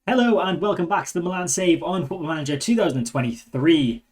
Hello and welcome back to the Milan save on Football Manager 2023.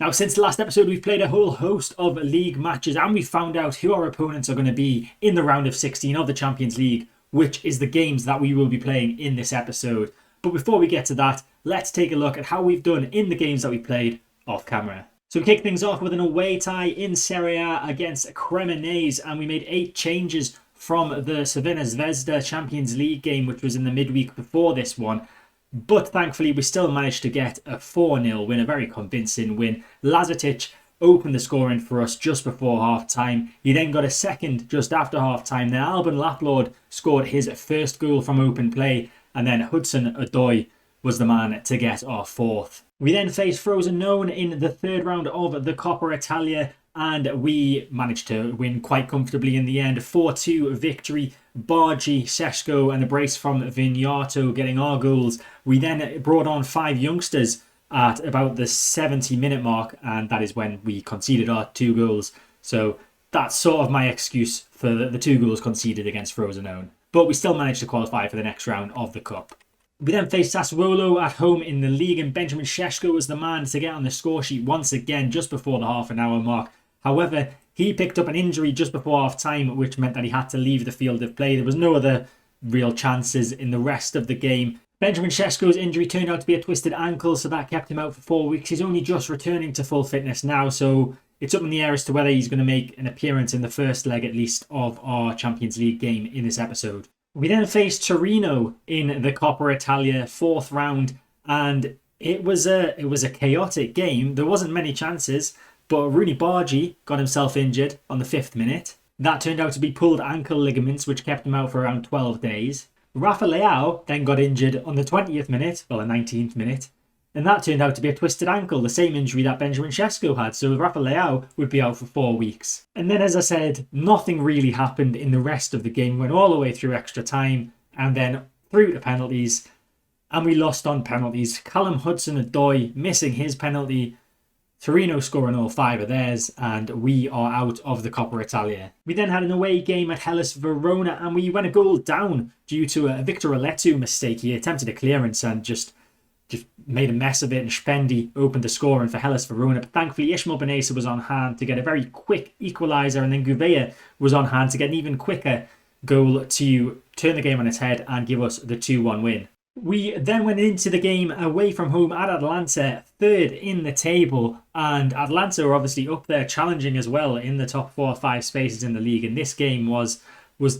Now, since the last episode, we've played a whole host of league matches and we've found out who our opponents are going to be in the round of 16 of the Champions League, which is the games that we will be playing in this episode. But before we get to that, let's take a look at how we've done in the games that we played off camera. So we kick things off with an away tie in Serie A against Cremonese, and we made 8 changes from the Crvena Zvezda Champions League game, which was in the midweek before this one. But thankfully, we still managed to get a 4-0 win, a very convincing win. Lazetic opened the scoring for us just before half-time. He then got a second just after half-time. Then Alban Laplord scored his first goal from open play. And then Hudson-Odoi was the man to get our fourth. We then faced Frosinone in the third round of the Coppa Italia, and we managed to win quite comfortably in the end. 4-2 victory. Bargi, Sesko and a brace from Vignato getting our goals. We then brought on 5 youngsters at about the 70-minute mark, and that is when we conceded our 2 goals. So that's sort of my excuse for the 2 goals conceded against Frosinone. But we still managed to qualify for the next round of the Cup. We then faced Sassuolo at home in the league, and Benjamin Sesko was the man to get on the score sheet once again just before the half-an-hour mark. However, he picked up an injury just before half-time, which meant that he had to leave the field of play. There was no other real chances in the rest of the game. Benjamin Sesko's injury turned out to be a twisted ankle, so that kept him out for 4 weeks. He's only just returning to full fitness now, so it's up in the air as to whether he's going to make an appearance in the first leg, at least, of our Champions League game in this episode. We then faced Torino in the Coppa Italia 4th round, and it was a chaotic game. There wasn't many chances, but Rooney Bargi got himself injured on the 5th minute. That turned out to be pulled ankle ligaments, which kept him out for around 12 days. Rafa Leao then got injured on the 20th minute, well, the 19th minute, and that turned out to be a twisted ankle, the same injury that Benjamin Sesko had, so Rafa Leao would be out for 4 weeks. And then, as I said, nothing really happened in the rest of the game. We went all the way through extra time, and then through to penalties, and we lost on penalties. Callum Hudson-Odoi missing his penalty, Torino scoring all 5 of theirs, and we are out of the Coppa Italia. We then had an away game at Hellas Verona, and we went a goal down due to a Victor Oletu mistake. He attempted a clearance and just made a mess of it, and Spendi opened the scoring for Hellas Verona. But thankfully, Ishmael Benessa was on hand to get a very quick equaliser, and then Gouveia was on hand to get an even quicker goal to turn the game on its head and give us the 2-1 win. We then went into the game away from home at Atalanta, 3rd in the table, and Atalanta are obviously up there challenging as well in the top 4 or 5 spaces in the league, and this game was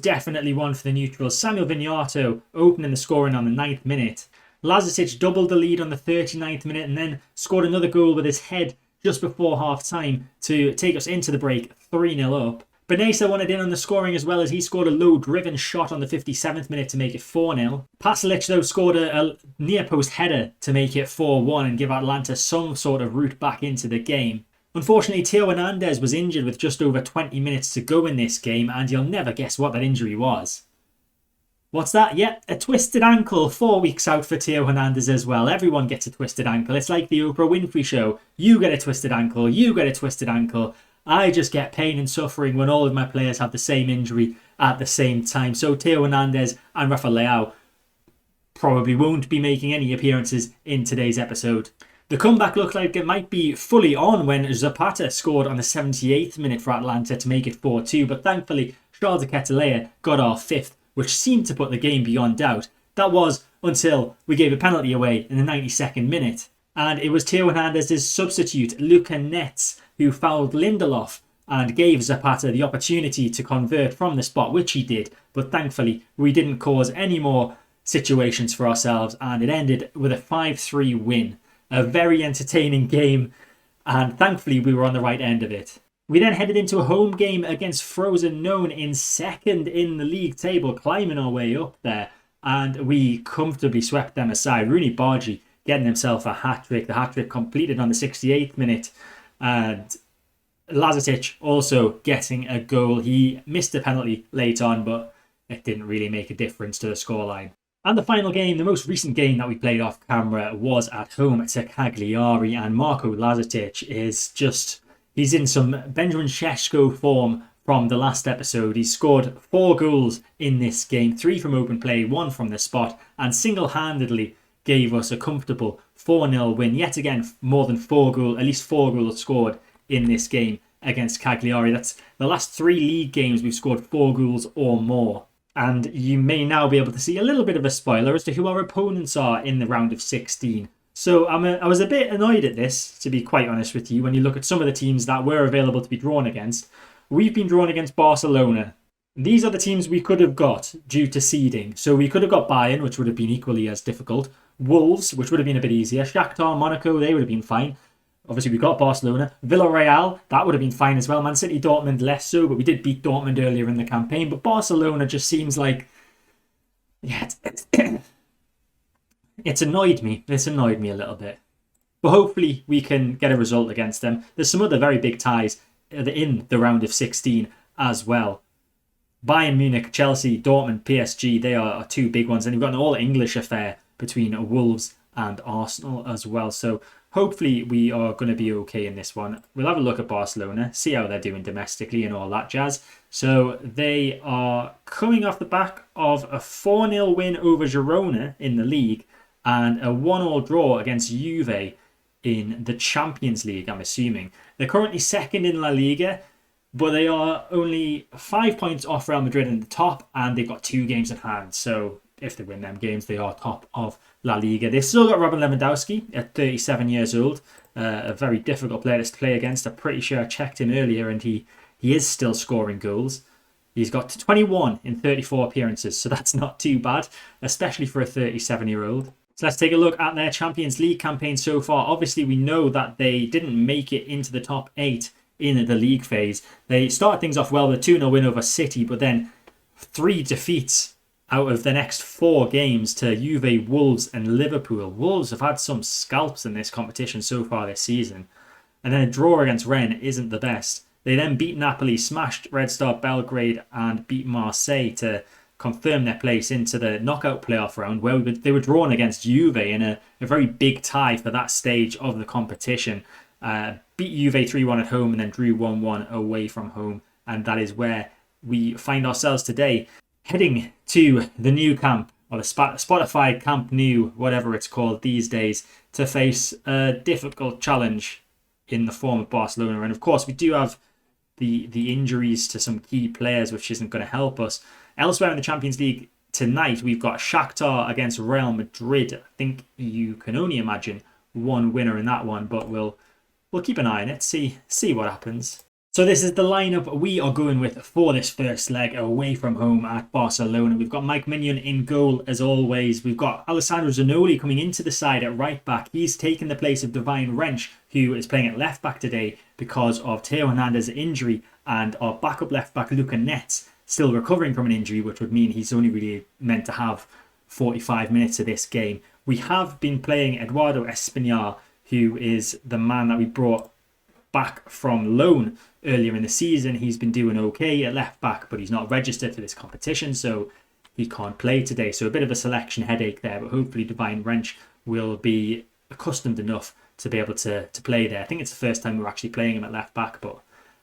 definitely one for the neutrals. Samuel Vignato opening the scoring on the 9th minute. Lazetic doubled the lead on the 39th minute and then scored another goal with his head just before half-time to take us into the break 3-0 up. Benessa wanted in on the scoring as well, as he scored a low-driven shot on the 57th minute to make it 4-0. Pasalic, though, scored a near-post header to make it 4-1 and give Atalanta some sort of route back into the game. Unfortunately, Theo Hernandez was injured with just over 20 minutes to go in this game, and you'll never guess what that injury was. What's that? Yep, a twisted ankle. 4 weeks out for Theo Hernandez as well. Everyone gets a twisted ankle. It's like the Oprah Winfrey Show. You get a twisted ankle. You get a twisted ankle. I just get pain and suffering when all of my players have the same injury at the same time. So Theo Hernandez and Rafa Leao probably won't be making any appearances in today's episode. The comeback looked like it might be fully on when Zapata scored on the 78th minute for Atalanta to make it 4-2. But thankfully, Charles de Ketelaere got our 5th, which seemed to put the game beyond doubt. That was until we gave a penalty away in the 92nd minute. And it was Theo Hernandez's substitute, Luca Netz, who fouled Lindelof and gave Zapata the opportunity to convert from the spot, which he did. But thankfully, we didn't cause any more situations for ourselves, and it ended with a 5-3 win. A very entertaining game, and thankfully we were on the right end of it. We then headed into a home game against Frosinone in 2nd in the league table, climbing our way up there, and we comfortably swept them aside. Rooney Bargi getting himself a hat-trick. The hat-trick completed on the 68th minute, and Lazetic also getting a goal. He missed a penalty late on, but it didn't really make a difference to the scoreline. And the final game, the most recent game that we played off camera, was at home to Cagliari, and Marco Lazetic is just... he's in some Benjamin Sesko form from the last episode. He scored 4 goals in this game, 3 from open play, 1 from the spot, and single-handedly gave us a comfortable 4-0 win. Yet again, at least four goals scored in this game against Cagliari. That's the last 3 league games we've scored 4 goals or more. And you may now be able to see a little bit of a spoiler as to who our opponents are in the round of 16. So I was a bit annoyed at this, to be quite honest with you, when you look at some of the teams that were available to be drawn against. We've been drawn against Barcelona. These are the teams we could have got due to seeding. So we could have got Bayern, which would have been equally as difficult. Wolves, which would have been a bit easier. Shakhtar, Monaco, they would have been fine. Obviously, we got Barcelona. Villarreal, that would have been fine as well. Man City, Dortmund, less so, but we did beat Dortmund earlier in the campaign. But Barcelona just seems like... yeah, it's annoyed me. It's annoyed me a little bit. But hopefully we can get a result against them. There's some other very big ties in the round of 16 as well. Bayern Munich, Chelsea, Dortmund, PSG, they are 2 big ones. And you've got an all-English affair between Wolves and Arsenal as well. So hopefully we are going to be okay in this one. We'll have a look at Barcelona, see how they're doing domestically and all that jazz. So they are coming off the back of a 4-0 win over Girona in the league and a 1-1 draw against Juve in the Champions League, I'm assuming. They're currently second in La Liga, but they are only 5 points off Real Madrid in the top, and they've got 2 games in hand. So if they win them games, they are top of La Liga. They've still got Robert Lewandowski at 37 years old. A very difficult player to play against. I'm pretty sure I checked him earlier, and he is still scoring goals. He's got 21 in 34 appearances, so that's not too bad, especially for a 37-year-old. So let's take a look at their Champions League campaign so far. Obviously, we know that they didn't make it into the top 8 in the league phase. They started things off well with a 2-0 win over City, but then 3 defeats out of the next 4 games to Juve, Wolves and Liverpool. Wolves have had some scalps in this competition so far this season. And then a draw against Rennes isn't the best. They then beat Napoli, smashed Red Star Belgrade and beat Marseille to confirm their place into the knockout playoff round, where they were drawn against Juve in a very big tie for that stage of the competition. Beat Juve 3-1 at home and then drew 1-1 away from home. And that is where we find ourselves today, heading to the new camp, or the Spotify Camp Nou, whatever it's called these days, to face a difficult challenge in the form of Barcelona. And of course, we do have the injuries to some key players, which isn't going to help us. Elsewhere in the Champions League tonight, we've got Shakhtar against Real Madrid. I think you can only imagine one winner in that one, but we'll keep an eye on it, see what happens. So this is the lineup we are going with for this first leg away from home at Barcelona. We've got Mike Mignon in goal as always. We've got Alessandro Zanoli coming into the side at right back. He's taken the place of Divine Wrench, who is playing at left back today because of Theo Hernandez's injury, and our backup left back Luca Netz still recovering from an injury, which would mean he's only really meant to have 45 minutes of this game. We have been playing Eduardo Espinar, who is the man that we brought back from loan earlier in the season. He's been doing okay at left back, but he's not registered for this competition, so he can't play today. So a bit of a selection headache there, but hopefully Divine Wrench will be accustomed enough to be able to play there. I think it's the first time we're actually playing him at left back, but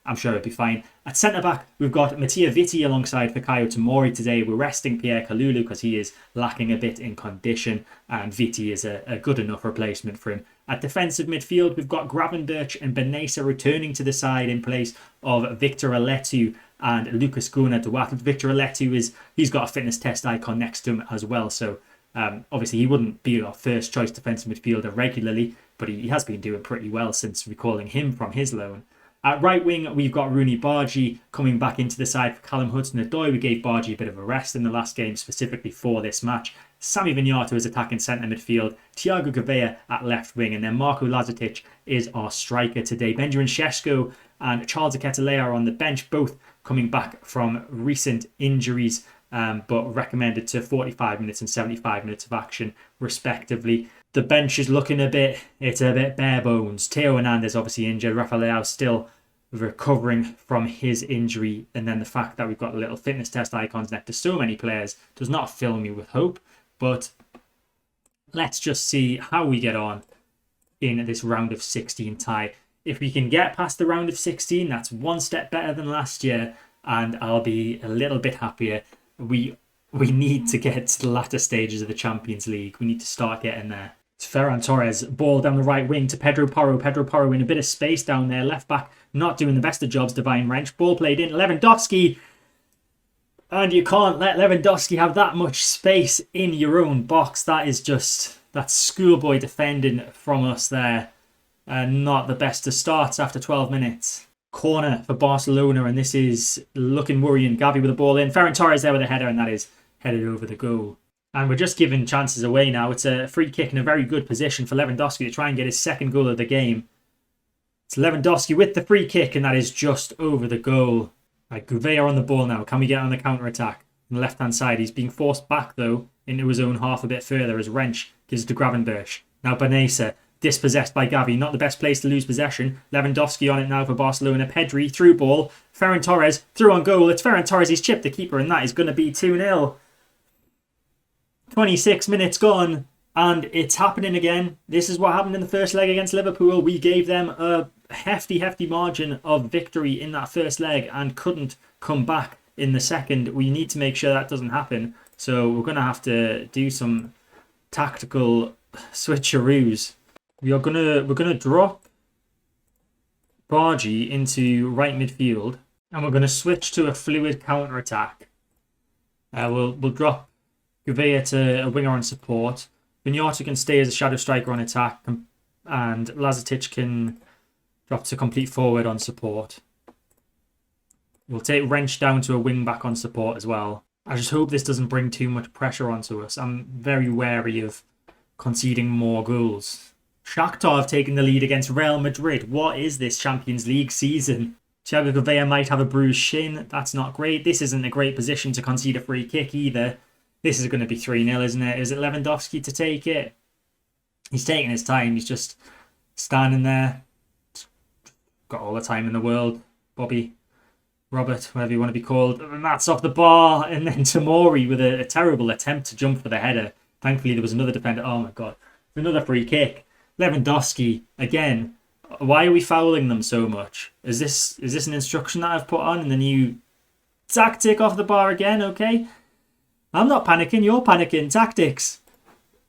I'm sure it'll be fine. At centre-back, we've got Mattia Vitti alongside Fikayo Tomori today. We're resting Pierre Kalulu because he is lacking a bit in condition, and Vitti is a good enough replacement for him. At defensive midfield, we've got Gravenberch and Benesa returning to the side in place of Victor Aletu and Lucas Guna Duarte. Victor Aletu, he's got a fitness test icon next to him as well, so obviously he wouldn't be our first choice defensive midfielder regularly, but he has been doing pretty well since recalling him from his loan. At right wing, we've got Rooney Bargi coming back into the side for Callum Hudson-Odoi. We gave Bargi a bit of a rest in the last game specifically for this match. Sammy Vignato is attacking centre midfield. Thiago Gouveia at left wing. And then Marko Lazetic is our striker today. Benjamin Šeško and Charles Aketelea are on the bench, both coming back from recent injuries, but recommended to 45 minutes and 75 minutes of action, respectively. The bench is looking a bit bare bones. Theo Hernandez obviously injured. Rafael Leao still recovering from his injury. And then the fact that we've got little fitness test icons next to so many players does not fill me with hope. But let's just see how we get on in this round of 16 tie. If we can get past the round of 16, that's one step better than last year, and I'll be a little bit happier. We We need to get to the latter stages of the Champions League. We need to start getting there. It's Ferran Torres, ball down the right wing to Pedro Porro. Pedro Porro in a bit of space down there. Left back not doing the best of jobs. Divine Wrench. Ball played in. Lewandowski. And you can't let Lewandowski have that much space in your own box. That is just... That's schoolboy defending from us there. Not the best of starts after 12 minutes. Corner for Barcelona, and this is looking worrying. Gavi with the ball in. Ferran Torres there with a header, and that is headed over the goal. And we're just giving chances away now. It's a free kick in a very good position for Lewandowski to try and get his second goal of the game. It's Lewandowski with the free kick, and that is just over the goal. Right, Gouveia on the ball now. Can we get on the counter-attack? On the left-hand side, he's being forced back, though, into his own half a bit further as Wrench gives it to Gravenberch. Now Benessa, dispossessed by Gavi. Not the best place to lose possession. Lewandowski on it now for Barcelona. Pedri, through ball. Ferran Torres, through on goal. It's Ferran Torres, he's chipped the keeper, and that is going to be 2-0. 26 minutes gone, and it's happening again. This is what happened in the first leg against Liverpool. We gave them a hefty margin of victory in that first leg and couldn't come back in the second. We need to make sure that doesn't happen. So we're going to have to do some tactical switcheroos. We're gonna drop Bargy into right midfield, and we're going to switch to a fluid counter attack. We'll drop Gouveia to a winger on support. Vignota can stay as a shadow striker on attack, and Lazetic can drop to complete forward on support. We'll take Wrench down to a wing back on support as well. I just hope this doesn't bring too much pressure onto us. I'm very wary of conceding more goals. Shakhtar have taken the lead against Real Madrid. What is this Champions League season? Thiago Gouveia might have a bruised shin. That's not great. This isn't a great position to concede a free kick either. This is going to be 3-0, isn't it? Is it Lewandowski to take it? He's taking his time. He's just standing there. Got all the time in the world. Bobby, Robert, whatever you want to be called. And that's off the bar. And then Tomori with a terrible attempt to jump for the header. Thankfully, there was another defender. Oh my God. Another free kick. Lewandowski, again. Why are we fouling them so much? Is this an instruction that I've put on in the new tactic off the bar again? Okay. I'm not panicking. You're panicking. Tactics.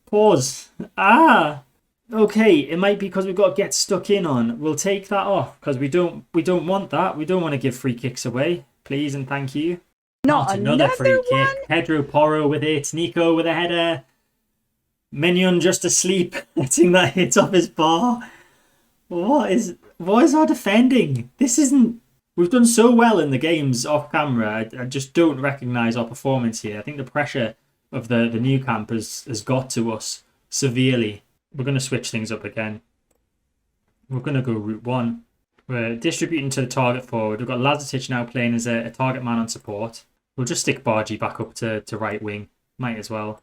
Pause. Okay. It might be because we've got get stuck in on. We'll take that off because we don't want that. We don't want to give free kicks away. Please and thank you. Not another free kick. Pedro Porro with it. Nico with a header. Mignon just asleep, letting that hit off his bar. What is our defending? This isn't... We've done so well in the games off camera. I just don't recognise our performance here. I think the pressure of the new camp has got to us severely. We're going to switch things up again. We're going to go route one. We're distributing to the target forward. We've got Lazetic now playing as a target man on support. We'll just stick Bargy back up to right wing. Might as well.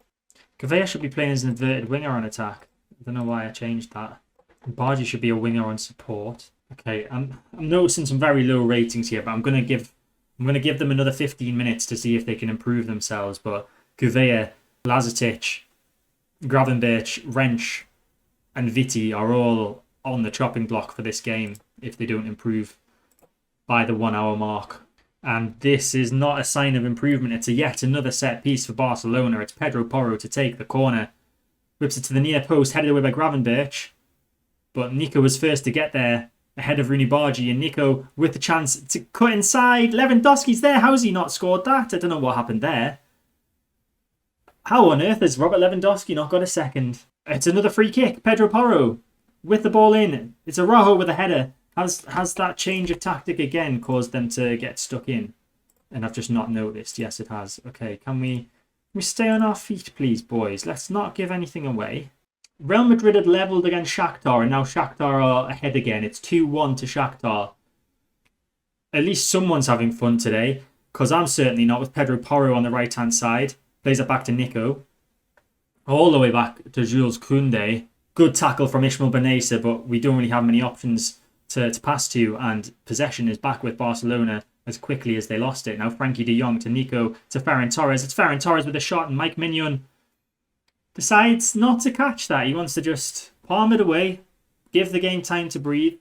Gouveia should be playing as an inverted winger on attack. I don't know why I changed that. Bargy should be a winger on support. Okay, I'm noticing some very low ratings here, but I'm gonna give them another 15 minutes to see if they can improve themselves. But Gouveia, Lazetic, Gravenberch, Wrench, and Viti are all on the chopping block for this game if they don't improve by the 1 hour mark. And this is not a sign of improvement. It's yet another set piece for Barcelona. It's Pedro Porro to take the corner. Whips it to the near post, headed away by Gravenberch. But Nico was first to get there, ahead of Rooney Bargy. And Nico with the chance to cut inside. Lewandowski's there. How has he not scored that? I don't know what happened there. How on earth has Robert Lewandowski not got a second? It's another free kick. Pedro Porro with the ball in. It's Araujo with a header. Has that change of tactic again caused them to get stuck in? And I've just not noticed. Yes, it has. Okay, can we stay on our feet, please, boys? Let's not give anything away. Real Madrid had levelled against Shakhtar, and now Shakhtar are ahead again. It's 2-1 to Shakhtar. At least someone's having fun today, because I'm certainly not, with Pedro Porro on the right-hand side. Plays it back to Nico. All the way back to Jules Koundé. Good tackle from Ismail Benessa, but we don't really have many options to pass to, and possession is back with Barcelona as quickly as they lost it. Now Frankie de Jong to Nico to Ferran Torres. It's Ferran Torres with a shot, and Mike Mignon decides not to catch that. He wants to just palm it away, give the game time to breathe.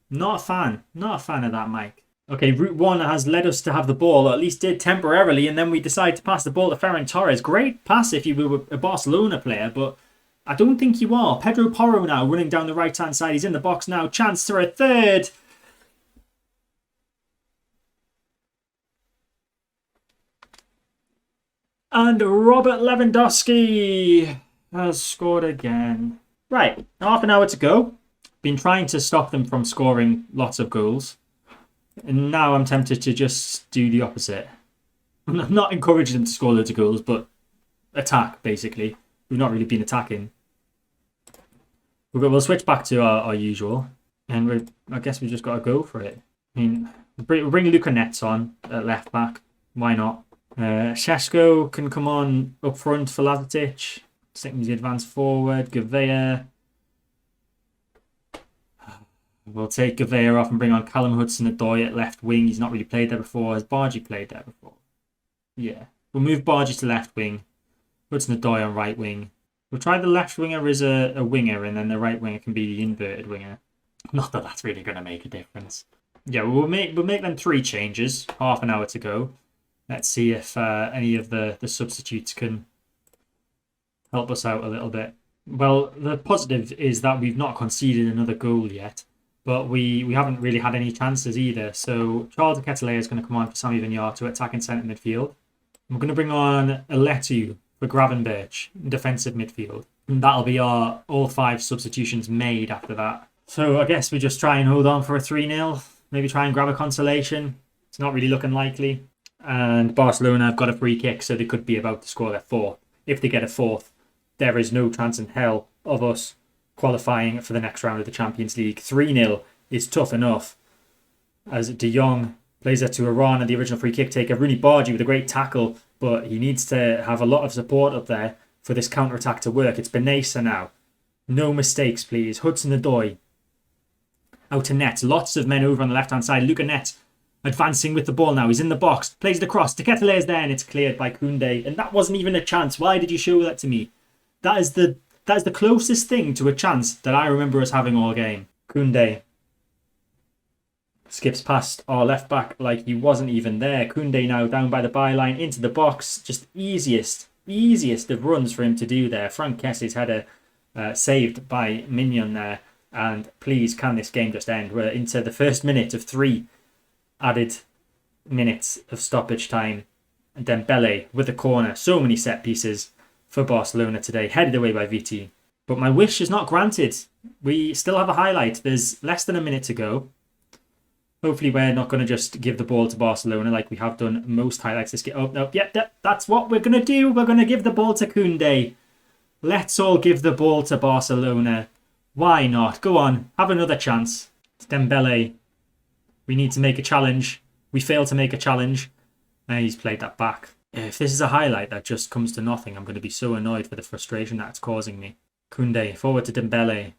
Not a fan of that, Mike. Okay, Route 1 has led us to have the ball, or at least did temporarily, and then we decide to pass the ball to Ferran Torres. Great pass if you were a Barcelona player, but I don't think you are. Pedro Porro now running down the right-hand side. He's in the box now. Chance for a third. And Robert Lewandowski has scored again. Right, half an hour to go. Been trying to stop them from scoring lots of goals. And now I'm tempted to just do the opposite. I'm not encouraging them to score loads of goals, but attack, basically. We've not really been attacking. We'll switch back to our usual. And I guess we've just got to go for it. I mean, we'll bring Luka Netz on at left back. Why not? Šeško can come on up front for Lazetic. Stickman's the advance forward. Gavea. We'll take Gavea off and bring on Callum Hudson-Odoi at left wing. He's not really played there before. Has Bargy played there before? Yeah. We'll move Bargy to left wing. Hudson-Odoi on right wing. We'll try the left winger as a winger, and then the right winger can be the inverted winger. Not that that's really going to make a difference. Yeah, we'll make them 3 changes. Half an hour to go. Let's see if any of the substitutes can help us out a little bit. Well, the positive is that we've not conceded another goal yet, but we haven't really had any chances either. So Charles Ketelea is going to come on for Sammy Vignard to attack in centre midfield. We're going to bring on Aletu for Gravenberch in defensive midfield. And that'll be our all 5 substitutions made after that. So I guess we just try and hold on for a 3-0. Maybe try and grab a consolation. It's not really looking likely. And Barcelona have got a free kick, so they could be about to score their 4th. If they get a 4th, there is no chance in hell of us qualifying for the next round of the Champions League. 3-0 is tough enough. As De Jong plays it to Iran and the original free kick taker. Rooney Bargy with a great tackle, but he needs to have a lot of support up there for this counter-attack to work. It's Benessa now. No mistakes, please. Hudson-Odoi out to Net. Lots of men over on the left-hand side. Luka Net advancing with the ball now. He's in the box. Plays it across. Ketelea is there and it's cleared by Koundé. And that wasn't even a chance. Why did you show that to me? That is the closest thing to a chance that I remember us having all game. Koundé skips past our left back like he wasn't even there. Koundé now down by the byline into the box. Just easiest of runs for him to do there. Frank Kessie's header saved by Mignon there. And please, can this game just end? We're into the first minute of 3 added minutes of stoppage time. And Dembele with a corner. So many set pieces for Barcelona today, headed away by Viti. But my wish is not granted. We still have a highlight. There's less than a minute to go. Hopefully we're not going to just give the ball to Barcelona like we have done most highlights this game. Oh, no, yeah, that's what we're going to do. We're going to give the ball to Koundé. Let's all give the ball to Barcelona. Why not? Go on, have another chance. It's Dembele. We need to make a challenge. We failed to make a challenge. And he's played that back. If this is a highlight that just comes to nothing, I'm going to be so annoyed for the frustration that it's causing me. Koundé, forward to Dembele.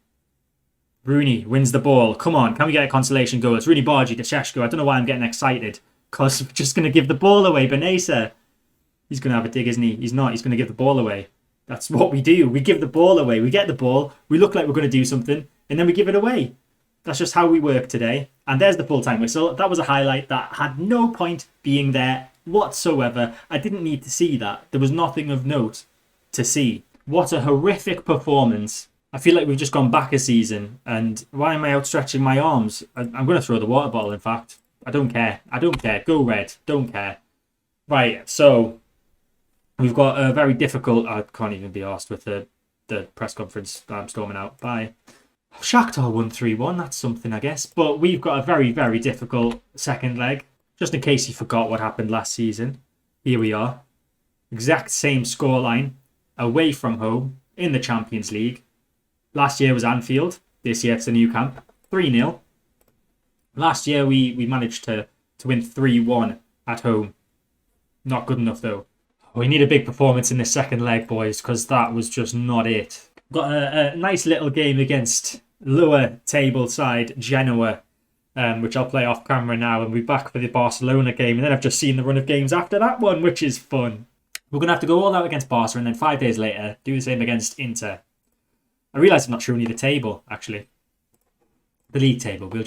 Rooney wins the ball. Come on, can we get a consolation goal? It's Rooney Bargy to Šeško. I don't know why I'm getting excited. Because we're just going to give the ball away. Benessa. He's going to have a dig, isn't he? He's not. He's going to give the ball away. That's what we do. We give the ball away. We get the ball. We look like we're going to do something. And then we give it away. That's just how we work today. And there's the full-time whistle. That was a highlight that had no point being there whatsoever. I didn't need to see that. There was nothing of note to see. What a horrific performance. I feel like we've just gone back a season. And why am I outstretching my arms? I'm going to throw the water bottle, in fact. I don't care. Go red. Don't care. Right, so we've got a very difficult... I can't even be arsed with the press conference that I'm storming out. Bye. Shakhtar won 3-1. That's something, I guess. But we've got a very, very difficult second leg. Just in case you forgot what happened last season. Here we are. Exact same scoreline. Away from home in the Champions League. Last year was Anfield. This year it's a new camp. 3-0. Last year we managed to win 3-1 at home. Not good enough though. We need a big performance in this second leg, boys, because that was just not it. Got a nice little game against lower table side Genoa, which I'll play off camera now, and we're back for the Barcelona game. And then I've just seen the run of games after that one, which is fun. We're going to have to go all out against Barca and then 5 days later do the same against Inter. I realise I've not shown you the table, actually. the league table. We'll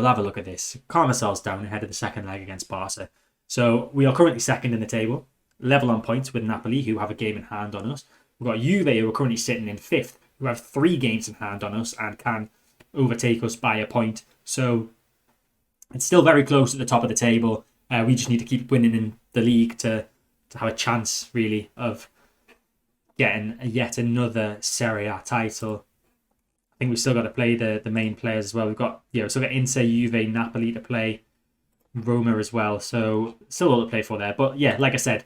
have a look at this. Calm ourselves down ahead of the second leg against Barca. So we are currently second in the table, level on points with Napoli, who have a game in hand on us. We've got Juve, who are currently sitting in fifth, who have 3 games in hand on us and can overtake us by a point. So it's still very close at the top of the table. We just need to keep winning in the league to have a chance, really, of getting yet another Serie A title. I think we've still got to play the main players as well. We've got, still got Inter, Juve, Napoli to play, Roma as well. So still all to play for there. But yeah, like I said,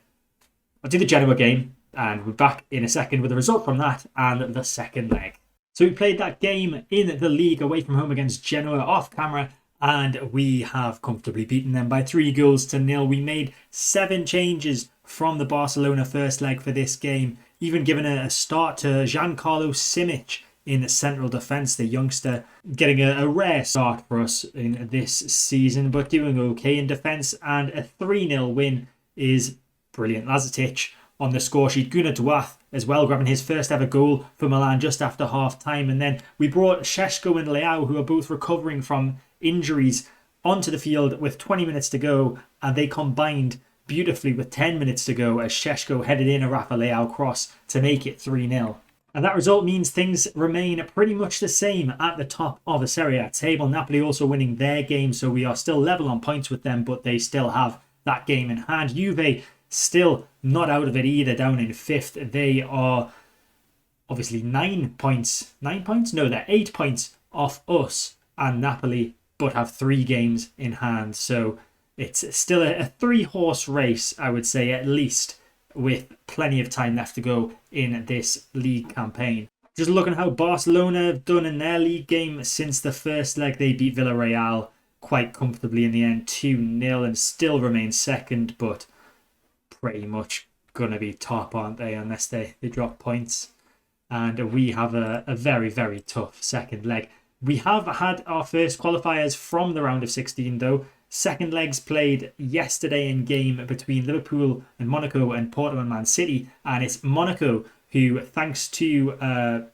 I'll do the Genoa game and we're back in a second with the result from that and the second leg. So we played that game in the league away from home against Genoa off camera, and we have comfortably beaten them by 3-0. We made 7 changes from the Barcelona first leg for this game, even giving a start to Giancarlo Simic in central defence, the youngster, getting a rare start for us in this season, but doing okay in defence, and a 3-0 win is brilliant. Lazetic on the score sheet, Gunnar Duath as well, grabbing his first ever goal for Milan just after half time, and then we brought Šeško and Leao, who are both recovering from injuries, onto the field with 20 minutes to go, and they combined beautifully with 10 minutes to go as Šeško headed in a Rafa Leao cross to make it 3-0. And that result means things remain pretty much the same at the top of the Serie A table. Napoli also winning their game, so we are still level on points with them, but they still have that game in hand. Juve still not out of it either, down in 5th. They are obviously 9 points. 9 points? No, they're 8 points off us and Napoli, but have 3 games in hand. So it's still a 3-horse race, I would say, at least, with plenty of time left to go in this league campaign. Just looking at how Barcelona have done in their league game since the first leg, they beat Villarreal quite comfortably in the end, 2-0, and still remain second, but pretty much going to be top, aren't they, unless they drop points. And we have a very, very tough second leg. We have had our first qualifiers from the round of 16, though. Second legs played yesterday in game between Liverpool and Monaco and Porto and Man City. And it's Monaco who, thanks to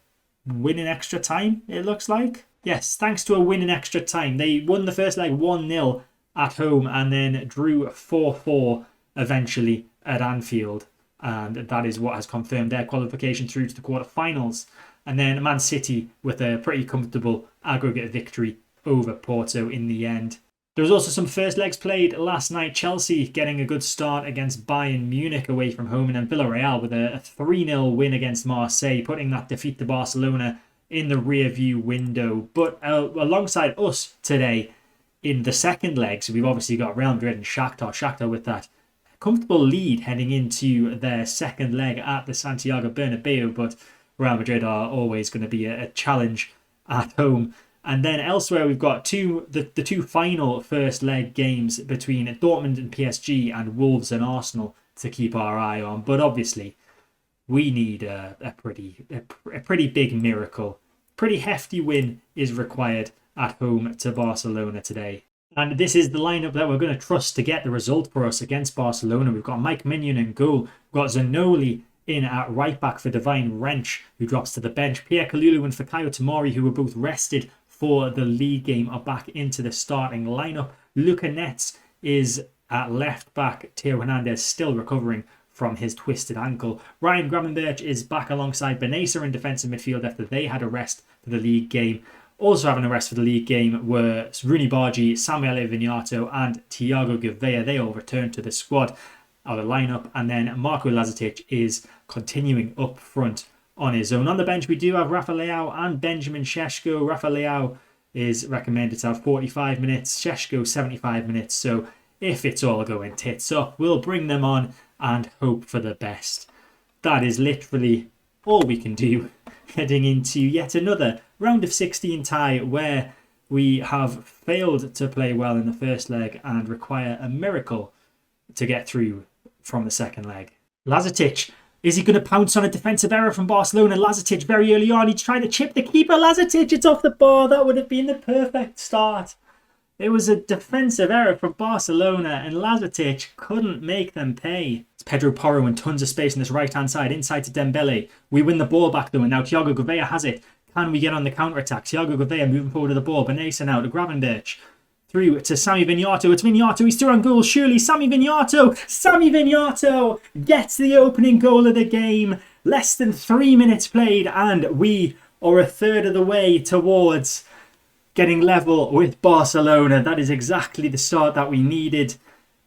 win in extra time, it looks like. Yes, thanks to a win in extra time. They won the first leg 1-0 at home and then drew 4-4 eventually at Anfield. And that is what has confirmed their qualification through to the quarterfinals. And then Man City with a pretty comfortable aggregate victory over Porto in the end. There was also some first legs played last night. Chelsea getting a good start against Bayern Munich away from home, and then Villarreal with a 3-0 win against Marseille, putting that defeat to Barcelona in the rear view window. But alongside us today in the second leg, so we've obviously got Real Madrid and Shakhtar. Shakhtar with that comfortable lead heading into their second leg at the Santiago Bernabeu, but Real Madrid are always going to be a challenge at home. And then elsewhere, we've got the two final first leg games between Dortmund and PSG and Wolves and Arsenal to keep our eye on. But obviously, we need a pretty big miracle. Pretty hefty win is required at home to Barcelona today. And this is the lineup that we're going to trust to get the result for us against Barcelona. We've got Mike Mignon in goal. We've got Zanoli in at right back for Divine Wrench, who drops to the bench. Pierre Kalulu and Fikayo Tomori, who were both rested for the league game, are back into the starting lineup. Luca Netz is at left back. Theo Hernandez still recovering from his twisted ankle. Ryan Gravenberch is back alongside Benesa in defensive midfield after they had a rest for the league game. Also having a rest for the league game were Rooney Bargi, Samuele Vignato and Thiago Gouveia. They all returned to the squad or the lineup. And then Marco Lazetic is continuing up front on his own. On the bench, we do have Rafa Leao and Benjamin Šeško. Rafa Leao is recommended to have 45 minutes, Šeško 75 minutes. So if it's all going tits up, we'll bring them on and hope for the best. That is literally all we can do heading into yet another round of 16 tie where we have failed to play well in the first leg and require a miracle to get through from the second leg. Lazetic, is he going to pounce on a defensive error from Barcelona? Lazetic very early on, he's trying to chip the keeper. Lazetic, it's off the bar. That would have been the perfect start. It was a defensive error from Barcelona and Lazetic couldn't make them pay. It's Pedro Porro and tons of space on this right-hand side, inside to Dembele. We win the ball back though, and now Thiago Gouveia has it. Can we get on the counter-attack? Thiago Gouveia moving forward to the ball. Benessa now to Gravenberch. Through to Sammy Vignato. It's Vignato. He's through on goal. Surely Sammy Vignato. Sammy Vignato gets the opening goal of the game. Less than 3 minutes played, and we are a third of the way towards getting level with Barcelona. That is exactly the start that we needed.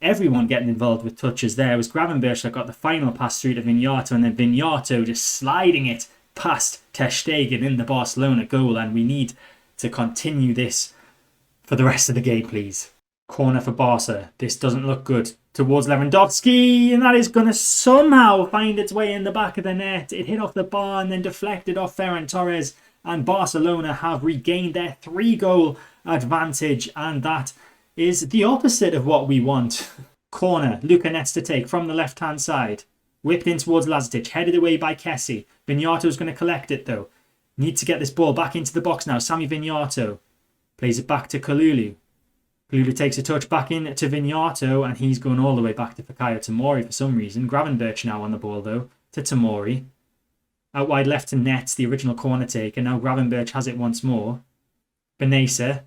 Everyone getting involved with touches there. It was Gravenberch that got the final pass through to Vignato, and then Vignato just sliding it past Ter Stegen in the Barcelona goal, and we need to continue this for the rest of the game, please. Corner for Barca. This doesn't look good. Towards Lewandowski, and that is going to somehow find its way in the back of the net. It hit off the bar and then deflected off Ferran Torres, and Barcelona have regained their 3-goal advantage, and that is the opposite of what we want. Corner, Luka Nets to take from the left-hand side. Whipped in towards Lazetic, headed away by Kessie. Vignato's going to collect it though. Need to get this ball back into the box now. Sammy Vignato plays it back to Kalulu. Kalulu takes a touch back in to Vignato, and he's going all the way back to Fikayo Tomori for some reason. Gravenberch now on the ball though, to Tomori. Out wide left to Nets, the original corner take, and now Gravenberch has it once more. Benessa.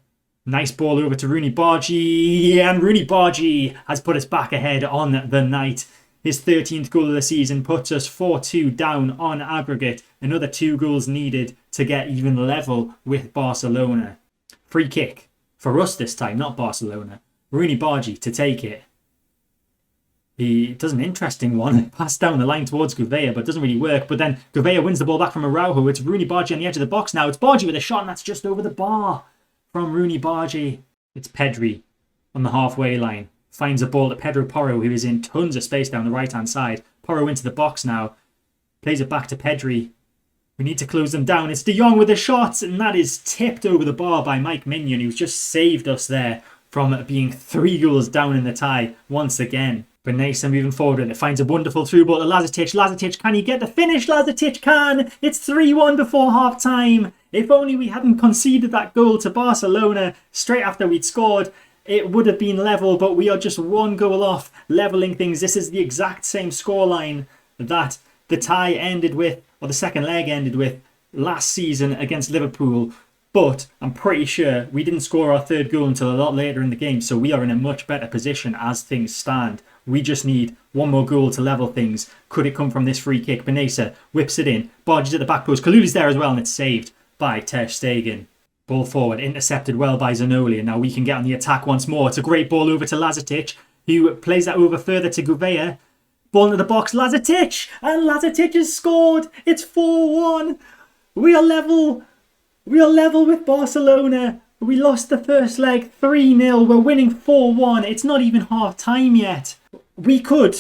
Nice ball over to Rooney Bargi, and Rooney Bargi has put us back ahead on the night. His 13th goal of the season puts us 4-2 down on aggregate. Another 2 goals needed to get even level with Barcelona. Free kick for us this time, not Barcelona. Rooney Bargi to take it. He does an interesting one. Pass down the line towards Gouveia, but doesn't really work. But then Gouveia wins the ball back from Araujo. It's Rooney Bargi on the edge of the box now. It's Bargi with a shot, and that's just over the bar. From Rooney Bargi, it's Pedri on the halfway line. Finds a ball to Pedro Porro, who is in tons of space down the right-hand side. Porro into the box now. Plays it back to Pedri. We need to close them down. It's De Jong with a shot, and that is tipped over the bar by Mike Mignon, who's just saved us there from being 3 goals down in the tie once again. Benessa moving forward, and it finds a wonderful through ball to Lazetic. Lazetic, can he get the finish? Lazetic can! It's 3-1 before half-time. If only we hadn't conceded that goal to Barcelona straight after we'd scored, it would have been level, but we are just 1 goal off levelling things. This is the exact same scoreline that the tie ended with, or the second leg ended with, last season against Liverpool. But I'm pretty sure we didn't score our 3rd goal until a lot later in the game, so we are in a much better position as things stand. We just need 1 more goal to level things. Could it come from this free kick? Benessa whips it in, barges at the back post. Kalulu's there as well, and it's saved by Ter Stegen. Ball forward, intercepted well by Zanoli, and now we can get on the attack once more. It's a great ball over to Lazetic, who plays that over further to Gouveia. Ball into the box, Lazetic! And Lazetic has scored! It's 4-1! We are level! We are level with Barcelona. We lost the first leg 3-0. We're winning 4-1. It's not even half time yet. We could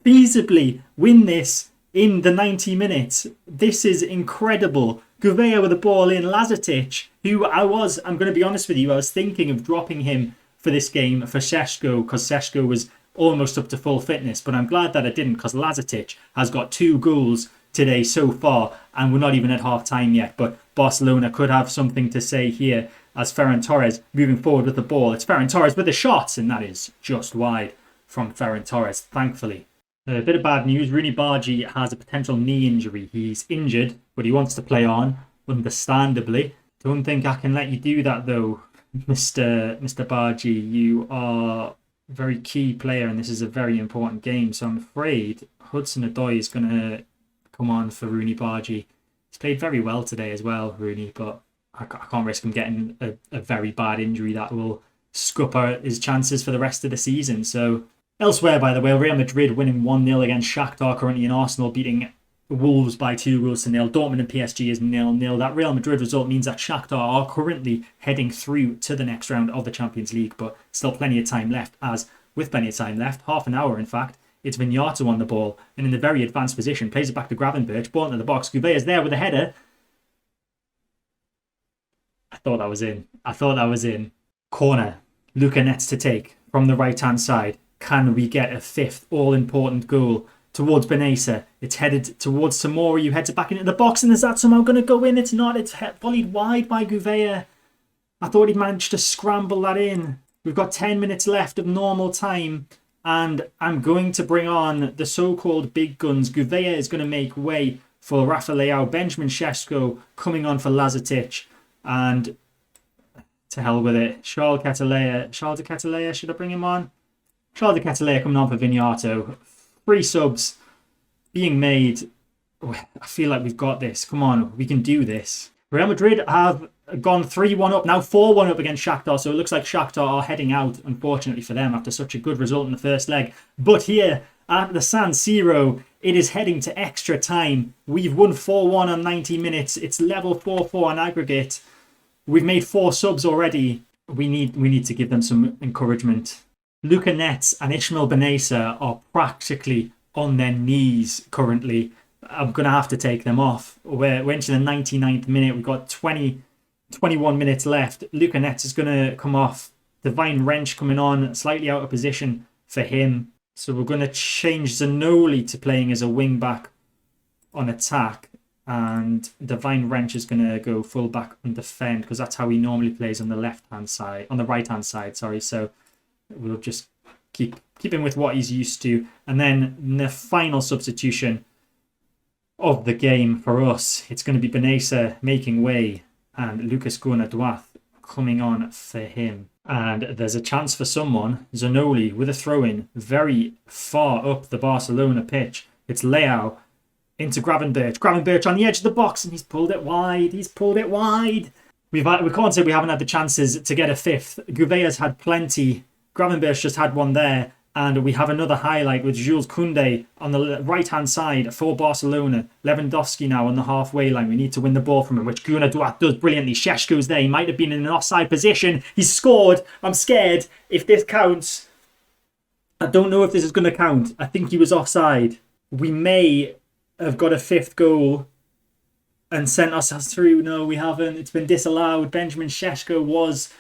feasibly win this in the 90 minutes. This is incredible. Gouveia with the ball in. Lazetic, who I'm going to be honest with you, I was thinking of dropping him for this game for Šeško, because Šeško was almost up to full fitness, but I'm glad that I didn't, because Lazetic has got 2 goals today so far, and we're not even at half time yet. But Barcelona could have something to say here as Ferran Torres moving forward with the ball. It's Ferran Torres with the shots, and that is just wide from Ferran Torres, thankfully. A bit of bad news. Rooney Bargi has a potential knee injury. He's injured, but he wants to play on, understandably. Don't think I can let you do that though, Mr. Bargi. You are a very key player, and this is a very important game, so I'm afraid Hudson-Odoi is going to come on for Rooney Bargi. He's played very well today as well, Rooney, but I can't risk him getting a very bad injury that will scupper his chances for the rest of the season. So elsewhere, by the way, Real Madrid winning 1-0 against Shakhtar currently, and Arsenal beating Wolves by 2-0. Dortmund and PSG is 0-0. That Real Madrid result means that Shakhtar are currently heading through to the next round of the Champions League, but still plenty of time left, as with plenty of time left, half an hour in fact, it's Vignato on the ball, and in the very advanced position, plays it back to Gravenberch, ball into the box. Gouveia is there with a header. I thought that was in. Corner. Luka Nets to take from the right-hand side. Can we get a 5th all-important goal towards Benessa? It's headed towards Tomori, who heads it back into the box, and is that somehow going to go in? It's not. It's volleyed wide by Gouveia. I thought he'd managed to scramble that in. We've got 10 minutes left of normal time, and I'm going to bring on the so-called big guns. Gouveia is going to make way for Rafa Leao. Benjamin Sesko coming on for Lazetic. And to hell with it. Charles de Ketelaere, should I bring him on? Charles de Ketelaere coming on for Vignato. 3 subs being made. I feel like we've got this. Come on, we can do this. Real Madrid have gone 3-1 up, now 4-1 up against Shakhtar. So it looks like Shakhtar are heading out, unfortunately for them, after such a good result in the first leg. But here at the San Siro, it is heading to extra time. We've won 4-1 on 90 minutes. It's level 4-4 on aggregate. We've made 4 subs already. We need to give them some encouragement. Luca Netz and Ismail Benessa are practically on their knees currently. I'm going to have to take them off. We're into the 99th minute. We've got 21 minutes left. Luca Netz is going to come off. Divine Wrench coming on, slightly out of position for him. So we're going to change Zanoli to playing as a wing back on attack. And Divine Wrench is going to go full back and defend because that's how he normally plays on the left-hand side, on the right-hand side, sorry. So we'll just keep him with what he's used to. And then the final substitution of the game for us, it's going to be Benessa making way and Lucas Gunnar-Duath coming on for him. And there's a chance for someone, Zanoli with a throw-in very far up the Barcelona pitch. It's Leao into Gravenberch. Gravenberch on the edge of the box and he's pulled it wide. We can't say we haven't had the chances to get a fifth. Gouvea's had plenty. Gravenberch just had one there. And we have another highlight with Jules Koundé on the right-hand side for Barcelona. Lewandowski now on the halfway line. We need to win the ball from him, which Gunnar-Duath does brilliantly. Šeško's there. He might have been in an offside position. He's scored. I'm scared if this counts. I don't know if this is going to count. I think he was offside. We may have got a 5th goal and sent us through. No, we haven't. It's been disallowed. Benjamin Šeško was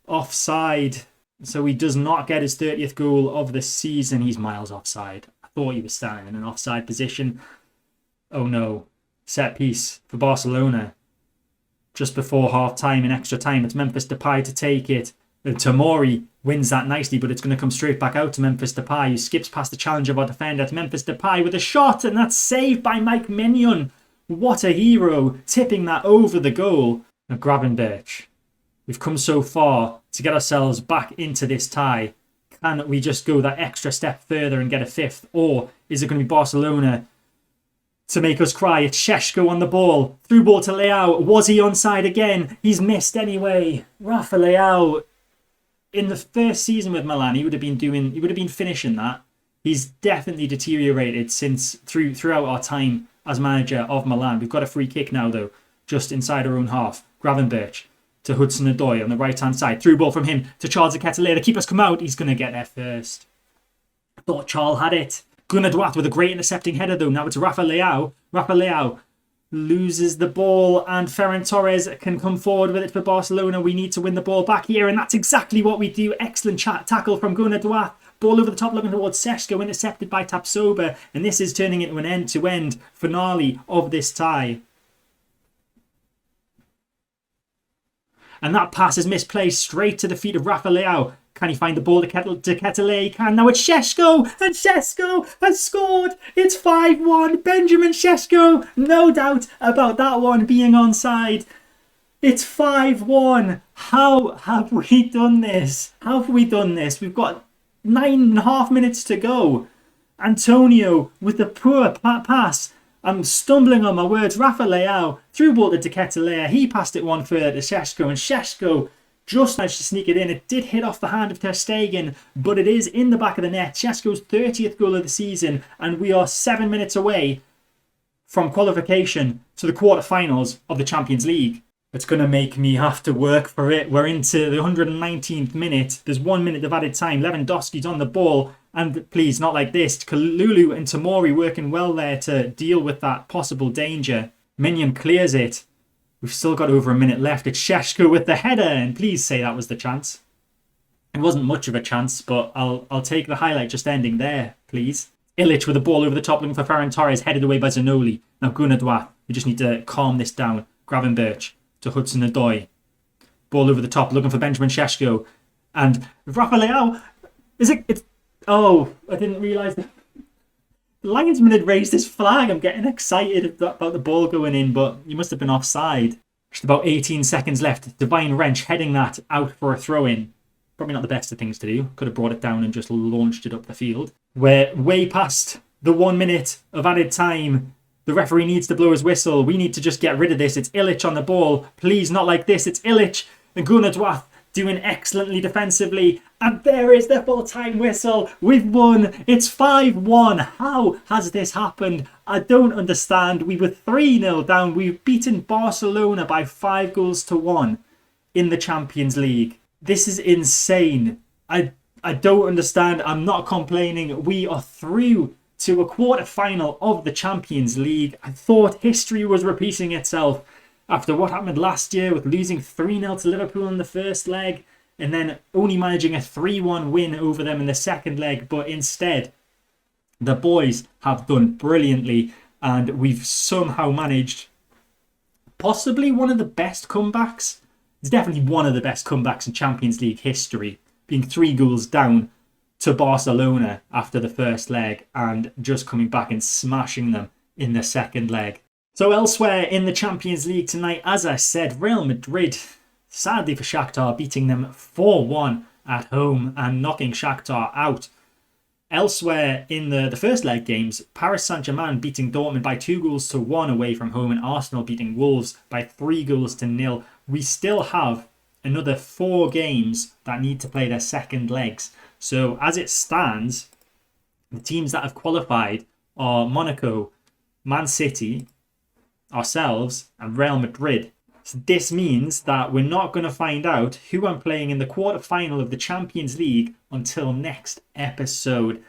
offside. So he does not get his 30th goal of the season. He's miles offside. I thought he was standing in an offside position. Oh no. Set piece for Barcelona. Just before half-time in extra time. It's Memphis Depay to take it. Tomori wins that nicely, but it's going to come straight back out to Memphis Depay, who skips past the challenge of our defender. It's Memphis Depay with a shot, and that's saved by Mike Mignon. What a hero, tipping that over the goal. Now Gravenberch. We've come so far to get ourselves back into this tie. Can we just go that extra step further and get a 5th? Or is it going to be Barcelona to make us cry? It's Šeško on the ball. Through ball to Leao. Was he onside again? He's missed anyway. Rafa Leao, in the first season with Milan, he would have been finishing that. He's definitely deteriorated throughout our time as manager of Milan. We've got a free kick now though, just inside our own half. Gravenberch to Hudson-Odoi on the right-hand side. Through ball from him to Charles de Ketelaere. The keeper's come out. He's going to get there first. I thought Charles had it. Gunnar-Duath with a great intercepting header though. Now it's Rafa Leao. Rafa Leao loses the ball and Ferran Torres can come forward with it for Barcelona. We need to win the ball back here and that's exactly what we do. Excellent tackle from Gunnar-Duath. Ball over the top looking towards Šeško, intercepted by Tapsoba. And this is turning into an end-to-end finale of this tie. And that pass is misplaced straight to the feet of Rafa Leao. Can he find the ball to Ketelaere? He can. Now it's Šeško. And Šeško has scored. It's 5-1. Benjamin Šeško. No doubt about that one being onside. It's 5-1. How have we done this? We've got 9.5 minutes to go. Antonio with the poor pass. I'm stumbling on my words. Rafa Leao through ball to Ketelaere. He passed it one further to Šeško, and Šeško just managed to sneak it in. It did hit off the hand of Ter Stegen, but it is in the back of the net. Šeško's 30th goal of the season, and we are 7 minutes away from qualification to the quarterfinals of the Champions League. It's going to make me have to work for it. We're into the 119th minute. There's 1 minute of added time. Lewandowski's on the ball. And please, not like this. Kalulu and Tomori working well there to deal with that possible danger. Mignon clears it. We've still got over a minute left. It's Šeško with the header. And please say that was the chance. It wasn't much of a chance, but I'll take the highlight just ending there, please. Ilic with the ball over the top looking for Ferran Torres, headed away by Zanoli. Now Gunnar-Duath. We just need to calm this down. Gravenberch to Hudson-Odoi. Ball over the top looking for Benjamin Šeško. And Rafa Leao. It's... Oh, I didn't realise that linesman had raised his flag. I'm getting excited about the ball going in, but you must have been offside. Just about 18 seconds left. Divine Wrench heading that out for a throw-in. Probably not the best of things to do. Could have brought it down and just launched it up the field. We're way past the 1 minute of added time. The referee needs to blow his whistle. We need to just get rid of this. It's Illich on the ball. Please, not like this. It's Illich and Gunnar Dwath doing excellently defensively. And there is the full-time whistle. We've won. It's 5-1. How has this happened? I don't understand. We were 3-0 down. We've beaten Barcelona by 5-1 in the Champions League. This is insane. I don't understand. I'm not complaining. We are through to a quarter-final of the Champions League. I thought history was repeating itself after what happened last year with losing 3-0 to Liverpool in the first leg and then only managing a 3-1 win over them in the second leg. But instead, the boys have done brilliantly and we've somehow managed possibly one of the best comebacks. It's definitely one of the best comebacks in Champions League history, being 3 down to Barcelona after the first leg and just coming back and smashing them in the second leg. So elsewhere in the Champions League tonight, as I said, Real Madrid, sadly for Shakhtar, beating them 4-1 at home and knocking Shakhtar out. Elsewhere in the first leg games, Paris Saint-Germain beating Dortmund by 2-1 away from home and Arsenal beating Wolves by 3-0. We still have another 4 games that need to play their second legs. So as it stands, the teams that have qualified are Monaco, Man City, ourselves and Real Madrid. So this means that we're not going to find out who I'm playing in the quarter-final of the Champions League until next episode.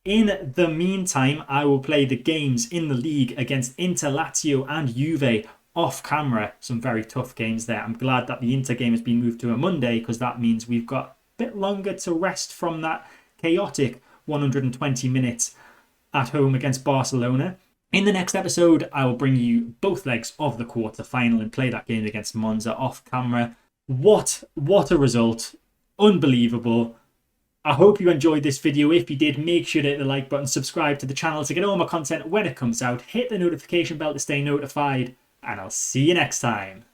In the meantime, I will play the games in the league against Inter, Lazio and Juve off camera. Some very tough games there. I'm glad that the Inter game has been moved to a Monday because that means we've got a bit longer to rest from that chaotic 120 minutes at home against Barcelona. In the next episode, I will bring you both legs of the quarter-final and play that game against Monza off camera. What a result. Unbelievable. I hope you enjoyed this video. If you did, make sure to hit the like button, subscribe to the channel to get all my content when it comes out, hit the notification bell to stay notified, and I'll see you next time.